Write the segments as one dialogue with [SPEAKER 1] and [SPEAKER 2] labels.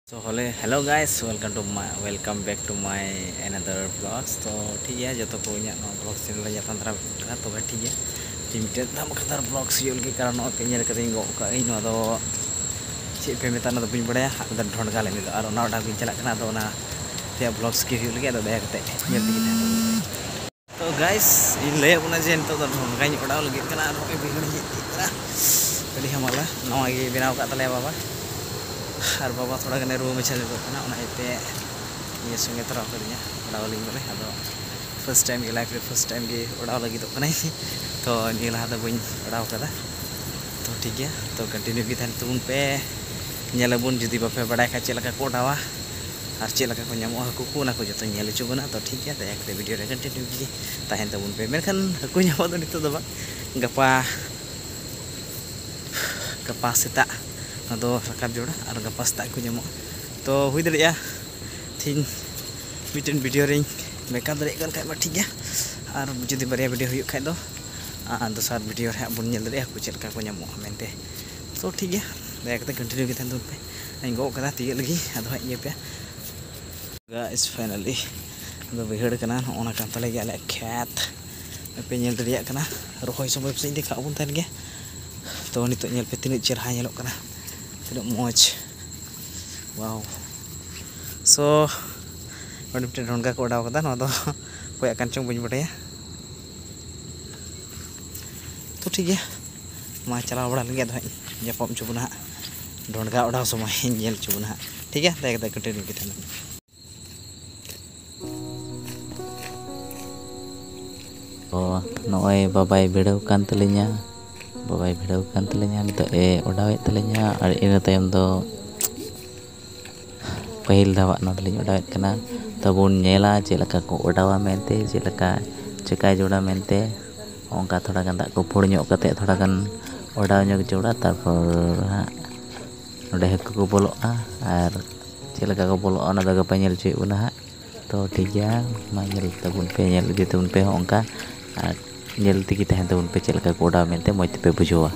[SPEAKER 1] So hello guys, welcome back to my another vlogs. So ठीक है जो तो कोई ना vlogs चैनल या तंत्रा का तो ठीक है limited ना मकदार vlogs यूल के कारण और कहीं जगह कहीं गो का इन वाला चीज़ पे मेता ना तो पिन पड़ा है उधर ढूंढ का लेने तो और ना उड़ा पिन चला करना तो ना ते vlogs के यूल के तो दया करते जल्दी kita तो guys इन ले अपना जेन तो ढूंढ का इन उड़ा लगे करना और ये बिगड़ जाता jadi hamalah nama lagi bina ukat tali apa har bapak थोड़ा गने रूम में चल जाता ना इतने ये संगे तरह करने उड़ा लगी बोले अदो फर्स्ट टाइम की लाइफ में फर्स्ट टाइम की उड़ा लगी तो कने तो ini lah ada bunyi uड़ा kada तो ठीक है तो कंटिन्यू की थान तुम पे nyelabun jadi bapak badai ka celaka ko dawa har celaka ko nyamu haku ko na ko joto nyele coba na to ठीक है dayak de video re continue की tahan tabun pe menkan haku nyamu to itu doba gapa gapa seta atau rakab jodoh ar gapa seta ko nyamu to hui dari ya tin bikin video ring makeup dari kan kayak ठीक है ar jadi baria video huyuk kai do dosar video re bun nyel dari aku celaka ko nyamu mente तो ठीक है dayak kita continue की थान तुम पे Enggak kena tiga lagi atau iya ya guys finally udah behar kena ona kanta lagi ala cat penyel teriak kena rohoi sampai pesing di kabun tan ge to ni to nyel petin cerah nyelok kena tidak moj wow so pada petin ronga ko daw kata no to koy akan chung bunyi bade ya तो ठीक है मा चला बड़ा लगे तो जपम चुबना ढोंडगा उड़ा समय जेल चुबना ठीक है देख कंटिन्यू की थाना
[SPEAKER 2] Oh, noy babai video kan telinya nito udah telinya ini tayam do pahil dawa no telinya udah kena tabun nyela celaka ko udawa mente celaka cekai joda mente ongka thoda kan tak ko phur nyok kate thoda kan udah nyok joda tarpor udah ko boloa ar celaka ko boloa na daga panyel cuy una to tiga manyel tabun penyel di tabun pe ongka nyel tiki tahan tabun pe celaka ko udah mente moi te pe bujoa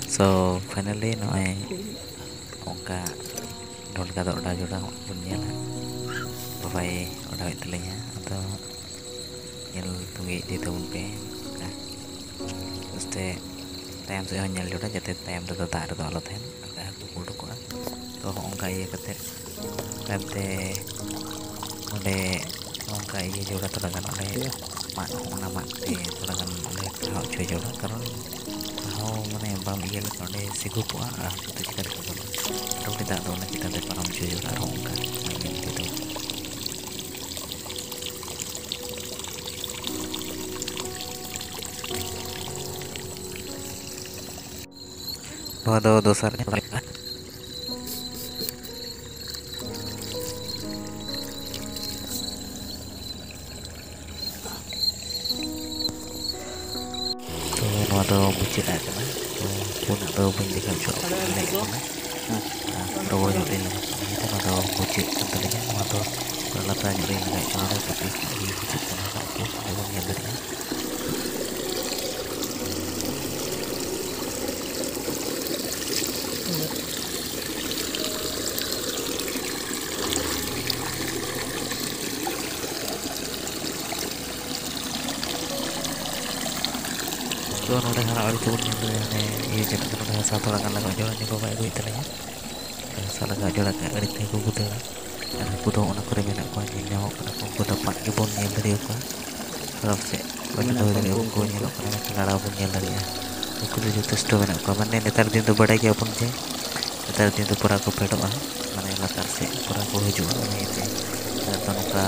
[SPEAKER 2] so finally no ongka don ka do udah joda pun nyel babai udah telenya atau nyel tunggi di tabun pe uste tayam se nyel joda jate tayam do ta do alo ten ka ko kudu ko to ongka iya kate kante ode ongka iya joda to kan ode mak ona mak te to kan ode hau chue joda karon hau mane bam iya le ode sigu ko itu kita ko ro kita do na kita de param chue joda ongka gitu Nodo dosarnya atau bucin aja kan pun atau pendidikan cok naik robo nyurin itu atau bucin tentunya atau peralatan nyurin naik cok tapi di bucin sama aku memang yang dari तो नोडे हरा और चुन ये जन को नोडे साथ लगा लगा जोड़ा नि बाबा एगो इतले सा लगा जोड़ा का अड़ी ते को गुते अरे पुतो ओना करे मेना को नि न्याओ kana को तो पाट के बोन नेल दरियो को तरफ से बने दो दरियो को नेलो kana लड़ा बोन नेल दरिया को जो टेस्टो मेना को माने नेतार दिन तो बड़ा के अपन जे नेतार दिन तो पूरा को पेटो माने लातार से पूरा को हिजु माने ते तो नका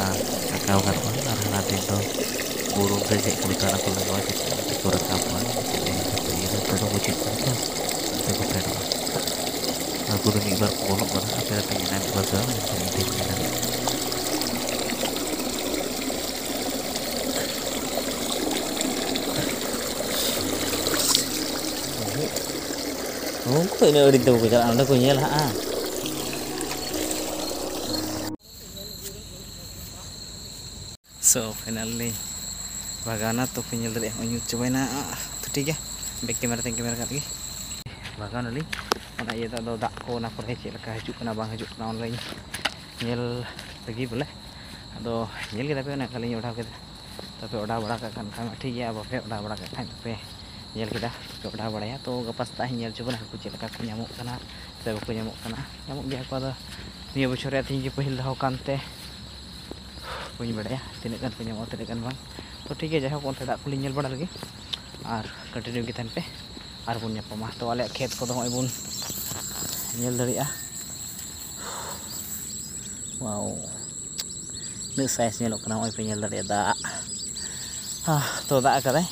[SPEAKER 2] काव कर और हना दिन तो burung saja kulikan aku lewat di kurang apa ini terus wujud apa aku berdoa aku demi ibar kolok mana apa pengenan bahasa ini pengenan kok ini udah tahu kerjaan anda punya lah
[SPEAKER 1] so finally bagana तो penyel dari onyu coba na तो ठीक है back camera थे camera करके bagana li ᱚᱱᱟ ᱤᱭᱟᱹ ᱫᱚ ᱫᱟᱜ ᱠᱚ ᱚᱱᱟ ᱠᱚᱨᱮ ᱪᱮᱫ ᱞᱮᱠᱟ ᱦᱤᱡᱩᱜ ᱠᱟᱱᱟ ᱵᱟᱝ ᱦᱤᱡᱩᱜ ᱠᱟᱱᱟ ᱚᱱᱞᱟᱭᱤᱱ ᱧᱮᱞ ᱞᱟᱹᱜᱤᱫ ᱵᱚᱞᱮ ᱟᱫᱚ ᱧᱮᱞ ᱠᱮᱫᱟ ᱯᱮ ᱚᱱᱟ ᱠᱷᱟᱹᱞᱤᱧ ᱚᱰᱟᱣ ᱠᱮᱫᱟ ᱛᱚᱯᱮ ᱚᱰᱟᱣ ᱵᱟᱲᱟ ᱠᱟᱜ ᱠᱷᱟᱱ ᱢᱟ ᱴᱷᱤक ᱜᱮᱭᱟ ᱵᱟᱯᱮ ᱚᱰᱟᱣ ᱵᱟᱲᱟ ᱠᱟᱜ ᱠᱷᱟᱱ ᱯᱮ ᱧᱮᱞ ᱠᱮᱫᱟ ᱯᱮ ᱚᱰᱟᱣ ᱵᱟᱲᱟᱭᱟ ᱛᱚ ᱜᱟᱯᱟ ᱥᱮᱛᱟᱜ ᱤᱧ ᱧᱮᱞ ᱦᱚᱪᱚ ᱠᱟᱱᱟ ᱦᱟᱹᱠᱩ ᱪᱮᱫ ᱞᱮᱠᱟ ᱠᱚ ᱧᱟᱢᱚᱜ ᱠᱟᱱᱟ ᱥᱮ ᱵᱟᱠᱚ ᱧᱟᱢᱚᱜ ᱠᱟᱱᱟ ᱧᱟᱢᱚᱜ ᱜᱮᱭᱟ ᱠᱚ ᱟᱫᱚ ᱱᱤᱭᱟᱹ ᱵᱚᱪᱷᱚᱨ ᱨᱮ ᱛᱮᱦᱮᱧ ᱜᱮ ᱯᱟᱹᱦᱤᱞ ᱫᱷᱟᱣ ᱠᱟᱱᱛᱮ ᱵᱟᱹᱧ ᱵᱟᱲᱟᱭᱟ ᱛᱤᱱᱟᱹᱜ ᱜᱟᱱ ᱠᱚ ᱧᱟᱢᱚᱜᱼᱟ ᱛᱤᱱᱟᱹᱜ ᱜᱟᱱ ᱵᱟᱝ ᱛᱚ ᱴᱷᱤक ᱜᱮᱭᱟ ᱡᱟᱭᱦᱳᱠ ᱚᱱᱛᱮ ᱫᱟᱜ ᱠᱚᱞᱤᱧ ᱧᱮल ᱵᱟᱲᱟ ᱞᱮᱜᱮ ᱟᱨ ᱠᱚᱱᱴᱤᱱᱤউ ᱜᱮ ᱛᱟᱦᱮᱱ ᱯᱮ ᱟᱨ ᱵᱚᱱ ᱧᱟᱯᱟᱢᱟ ᱛᱚ ᱟᱞᱮᱭᱟᱜ ᱠᱷᱮᱛ ᱠᱚᱫᱚ ᱦᱚᱸᱜᱼᱚᱭ ᱵᱚᱱ ᱧᱮᱞ ᱫᱟᱲᱮᱭᱟᱜᱼᱟ ᱣᱟᱣ ᱛᱤᱱᱟᱹᱜ ᱥᱟᱭᱤᱡ ᱧᱮᱞᱚᱜ ᱠᱟᱱᱟ ᱱᱚᱜᱼᱚᱭ ᱯᱮ ᱧᱮᱞ ᱫᱟᱲᱮᱭᱟᱜᱼᱟ ᱫᱟᱜ ᱛᱚ ᱫᱟᱜ ᱟᱠᱟᱫᱟᱭ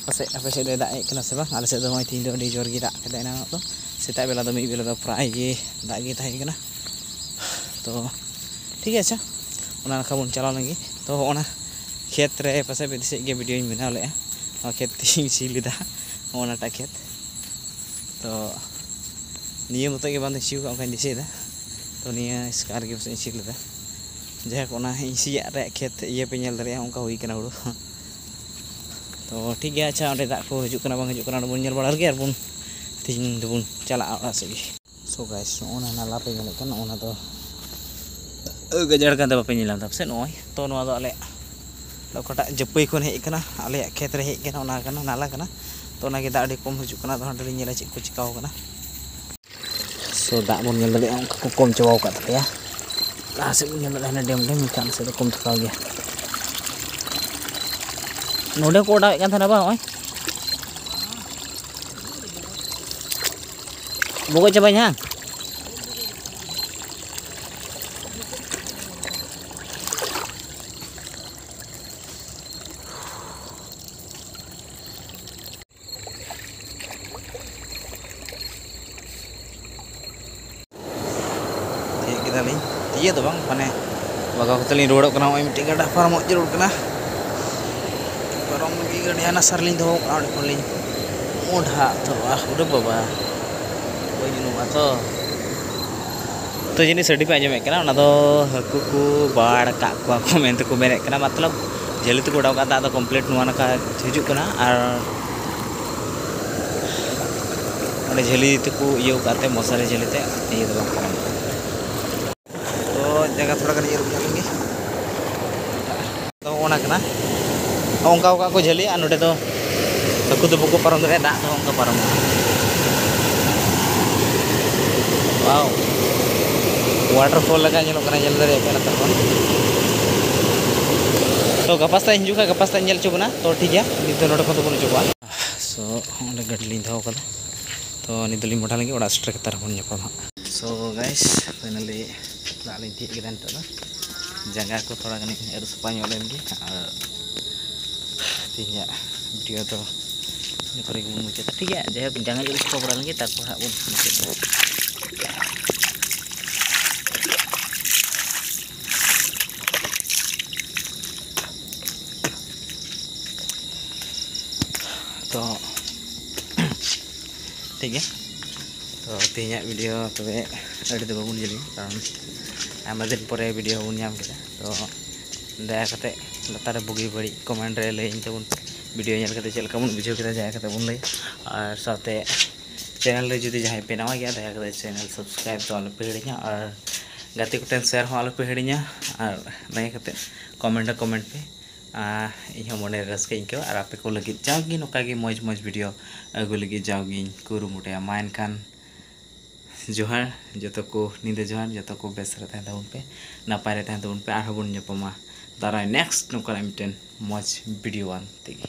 [SPEAKER 1] ᱯᱟᱥᱮᱡ ᱟᱯᱮ ᱥᱮᱫ ᱫᱚᱭ ᱫᱟᱜ ᱮᱫ ᱠᱟᱱᱟ ᱥᱮ ᱵᱟᱝ ᱟᱞᱮ ᱥᱮᱫ ᱫᱚ ᱱᱚᱜᱼᱚᱭ ᱛᱮᱦᱮᱧ ᱫᱚ ᱟᱹᱰᱤ ᱡᱳᱨ ᱜᱮ ᱫᱟᱜ ᱠᱮᱫᱟ ᱮᱱᱟᱱᱚᱜ ᱫᱚ ᱥᱮᱛᱟᱜ ᱵᱮᱞᱟ ᱫᱚ ᱢᱤᱫ ᱵᱮᱞᱟ ᱫᱚ ᱯᱨᱟᱭ ᱜᱮ ᱫᱟᱜ ᱜᱮ ᱛᱟᱦᱮᱸ ᱠᱟᱱᱟ ᱛᱚ ᱴᱷᱤक ᱜᱮᱭᱟ ᱟᱪᱪᱷᱟ ᱚᱱᱟ ᱱᱟᱠᱷᱟ ᱵᱚᱱ ᱪᱟᱞᱟᱣ ᱞᱮᱱᱜᱮ ᱛᱚ ᱚᱱᱟ ᱠᱷᱮᱛ ᱨᱮ ᱯᱟᱥᱮᱡ ᱯᱮ ᱫᱤᱥᱟᱹᱭᱮᱫ ᱜᱮᱭᱟ ᱵᱷᱤᱰᱤᱭᱳᱧ ᱵᱮᱱᱟᱣ ᱞᱮᱜᱼᱟ ᱱᱚᱣᱟ ᱠᱷᱮᱛ ᱛᱮᱧ ᱥᱤ ᱞᱮᱫᱟ ᱚᱱᱟᱴᱟᱜ ᱠᱷᱮᱛ ᱛᱚ ᱱᱤᱭᱟᱹ ᱢᱚᱛᱚ ᱜᱮ ᱵᱟᱝ ᱫᱚᱧ ᱥᱤ ᱠᱟᱜ ᱚᱱᱠᱟᱧ ᱫᱤᱥᱟᱹᱭᱮᱫᱟ ᱛᱚ ᱱᱤᱭᱟᱹ ᱮᱥᱠᱟᱨ ᱜᱮ ᱯᱟᱥᱮᱡ ᱤᱧ ᱥᱤ ᱞᱮᱫᱟ ᱡᱟᱭᱦᱳᱠ ᱚᱱᱟ ᱤᱧ ᱥᱤᱭᱟᱜ ᱨᱮᱭᱟᱜ ᱠᱷᱮᱛ ᱤᱭᱟᱹ ᱯᱮ ᱧᱮᱞ ᱫᱟᱲᱮᱭᱟᱜᱼᱟ ᱚᱱᱠᱟ ᱦᱩᱭ ᱠᱟᱱᱟ ᱦᱩᱲᱩ ᱛᱚ ᱴᱷᱤक ᱜᱮᱭᱟ ᱟᱪᱪᱷᱟ ᱚᱸᱰᱮ ᱫᱟᱜ ᱠᱚ ᱦᱤᱡᱩᱜ ᱠᱟᱱᱟ ᱵᱟᱝ ᱦᱤᱡᱩᱜ ᱠᱟᱱᱟ ᱚᱸᱰᱮ ᱵᱚᱱ ᱧᱮᱞ ᱵᱟᱲᱟ ᱞᱮᱜᱮ ᱟᱨ ᱵᱚᱱ ᱛᱮᱦᱮᱧ ᱫᱚᱵᱚᱱ ᱪᱟᱞᱟᱜᱼᱟ ᱚᱲᱟᱜ ᱥᱮᱫ ᱜᱮ ᱥᱳ ᱜᱟᱭᱥ ᱱᱚᱜᱼᱚ ᱱᱟᱞᱟ ᱯᱮ ᱧᱮᱞᱮᱫ ᱠᱟᱱᱟ ᱚᱱᱟ ᱫᱚ ᱜᱟᱡᱟᱲ ᱠᱟᱱ ᱫᱚ ᱵᱟᱯᱮ ᱧᱮᱞ ᱧᱟᱢ ᱮᱫᱟ ᱯᱟᱥᱮᱡ ᱱᱚᱜᱼᱚᱭ ᱛᱚ ᱱᱚᱣᱟ ᱫᱚ ᱟᱞᱮᱭᱟᱜ ᱚᱠᱟᱴᱟᱜ ᱡᱟᱹᱯᱟᱹᱭ ᱠᱷᱚᱱ ᱦᱮᱡ ᱠᱟᱱᱟ ᱟᱞᱮᱭᱟᱜ ᱠᱷᱮᱛ ᱨᱮ ᱦᱮᱡ ᱠᱟᱱᱟ ᱚᱱᱟ ᱠᱟᱱᱟ ᱱᱟᱞᱟ ᱠᱟᱱᱟ ᱛᱚ ᱚᱱᱟᱜᱮ ᱫᱟᱜ ᱟᱹᱰᱤ ᱠᱚᱢ ᱦᱤᱡᱩᱜ ᱠᱟᱱᱟ ᱟᱫᱚ ᱦᱟᱸᱰᱮ ᱞᱤᱧ ᱧᱮᱞᱟ ᱪᱮᱫ ᱠᱚ ᱪᱤᱠᱟᱹᱣ ᱠᱟᱱᱟ ᱥᱳ ᱫᱟᱜ ᱵᱚᱱ ᱧᱮᱞ ᱫᱟᱲᱮᱭᱟᱜᱼᱟ ᱚᱱᱠᱟ ᱠᱚ ᱠᱚᱢ ᱪᱟᱵᱟᱣ ᱟᱠᱟᱫ ᱛᱟᱯᱮᱭᱟ ᱞᱟᱦᱟ ᱥᱮᱫ ᱵᱚᱱ ᱧᱮᱞ ᱫᱟᱲᱮᱭᱟᱜᱼᱟ ᱰᱮᱢ ᱢᱮᱱᱠᱷᱟᱱ ᱟᱞᱮ ᱥᱮᱫ ᱫᱚ ᱠᱚᱢ ᱪᱟᱵᱟᱣ ᱜᱮᱭᱟ ᱱᱚᱰᱮ ᱠᱚ ᱚᱰᱟᱣᱮᱫ ᱠᱟᱱ ᱛᱟᱦᱮᱱᱟ ᱵᱟᱝ ᱱᱚᱜᱼᱚᱭ ᱵᱚᱜᱚᱡ ᱪᱟᱵᱟᱭᱧ ᱦᱟᱝ ᱛᱤᱭᱟᱹᱜ ᱠᱮᱫᱟᱞᱤᱧ ᱛᱤᱭᱟᱹᱜ ᱫᱚ ᱵᱟᱝ ᱢᱟᱱᱮ ᱵᱟᱜᱟᱣ ᱠᱟᱛᱮ ᱞᱤᱧ ᱨᱩᱣᱟᱹᱲᱚᱜ ᱠᱟᱱᱟ ᱱᱚᱜᱼᱚᱭ ᱢᱤᱫᱴᱮᱱ ᱜᱟᱰᱟ ᱯᱟᱨᱚᱢᱚᱜ ᱡᱟᱹᱨᱩᱲ ᱠᱟᱱᱟ ᱯᱟᱨᱚᱢ ᱞᱟᱹᱜᱤᱫ ᱜᱟᱹᱰᱤ ᱦᱟᱱᱟ ᱥᱟᱨ ᱞᱤᱧ ᱫᱚᱦᱚ ᱠᱟᱜᱼᱟ ᱚᱸᱰᱮ ᱠᱷᱚᱱ ᱞᱤᱧ ᱢᱚᱰᱷᱟ ᱛᱚᱨᱚᱜᱼᱟ ᱩᱨᱮ ᱵᱟᱵᱟ ᱵᱟᱹᱧ ᱩᱱᱩᱢᱚᱜᱼᱟ ᱛᱚ ᱡᱤᱱᱤᱥ ᱟᱹᱰᱤ ᱯᱮ ᱟᱸᱡᱚᱢᱮᱫ ᱠᱟᱱᱟ ᱚᱱᱟ ᱫᱚ ᱦᱟᱹᱠᱩ ᱠᱚ ᱵᱟᱲ ᱠᱟᱜ ᱠᱚᱣᱟ ᱠᱚ ᱢᱮᱱᱛᱮ ᱠᱚ ᱢᱮᱱᱮᱫ ᱠᱟᱱᱟ ᱢᱚᱛᱞᱚᱵ ᱡᱷᱟᱹᱞᱤ ᱛᱮᱠᱚ ᱚᱰᱟᱣ ᱠᱟᱜ ᱫᱟᱜ ᱫᱚ ᱠᱚᱢᱯᱞᱤᱴ ᱱᱚᱣᱟ ᱱᱟᱠᱷᱟ ᱦᱤᱡᱩᱜ ᱠᱟᱱᱟ ᱟᱨ ᱚᱸᱰᱮ ᱡᱷᱟᱹᱞᱤ ᱛᱮᱠᱚ ᱤᱭᱟᱹ ᱠᱟᱜ ᱛᱮ ᱢᱚᱥᱟᱨᱤ ᱡᱷᱟᱹᱞᱤ ᱛᱮ ᱤᱭᱟᱹ ᱫᱚ ᱵᱟᱝ ᱯᱟᱨᱚᱢᱚᱜᱼᱟ ᱛᱚ ᱡᱟᱭᱜᱟ ᱛᱷᱚᱲᱟ ᱜᱟᱱ ᱤᱭᱟᱹ ᱨᱩᱯ ᱞᱮᱱᱜᱮ ᱛᱚ ᱚᱱᱟ ᱠᱟᱱᱟ ᱚᱱᱠᱟ ᱚᱠᱟ ᱠᱚ ᱡᱷᱟᱹᱞᱤᱜᱼᱟ ᱱᱚᱰᱮ ᱫᱚ ᱦᱟᱹᱠᱩ ᱫᱚ ᱵᱟᱠᱚ ᱯᱟᱨᱚᱢ ᱫᱟᱲᱮᱭᱟᱜᱼᱟ ᱫᱟᱜ ᱫᱚ ᱚᱱᱠᱟ ᱯᱟᱨᱚᱢᱚᱜᱼᱟ ᱣᱟᱣ वाटरफॉल लगा ñelok kana ñel dare pe nata kon तो गपा सेता हिजू गपा सेता ñel चोबना तो ठीक गया नित नोडे खन तो बन चोबा सो ओंडे गाड़ी लिंग दहो कदा तो नित लिंग मोटा लगे ओडा स्ट्रेक तार बन ñapam सो गाइस फाइनली दा लिंग ठीक गिदान तो जगह को थोड़ा गनी एरु सफा ñol लेंगे और तिया वीडियो तो निकरे को मुझे ठीक है जय जगह जो सफा बड़ा लेंगे तारपर हां बन तो ठीक है तो तेज वीडियो तब अभी बाबन जली कारण आम दिन पर वीडियो बन नाम किया तो दयाते लतार बुगी बड़ी कमेंट रे लैन तबन वीडियो चलते चलका बन बुझे किया दयाते बन लै और साथ चैनल रे जुदी जहाँ पे नवा गया दयाते चैनल सब्सक्राइब तो आलोपे हिड़िया और गाते कोटेन शेयर हो आलोपे हिड़िया और दयाते कमेंट पे इन मने रस्क आइको और आपे को लगे जाओगी नौका मज मज वीडियो अगू लगे जाओगी कुरुमुटिया मा एनखान जोहार जो को नींद जोहार जो को बेस तबन पे नपाय तबन पे और बन दाराय नेक्स्ट नौका मिट्टन मज वीडियो तेगी।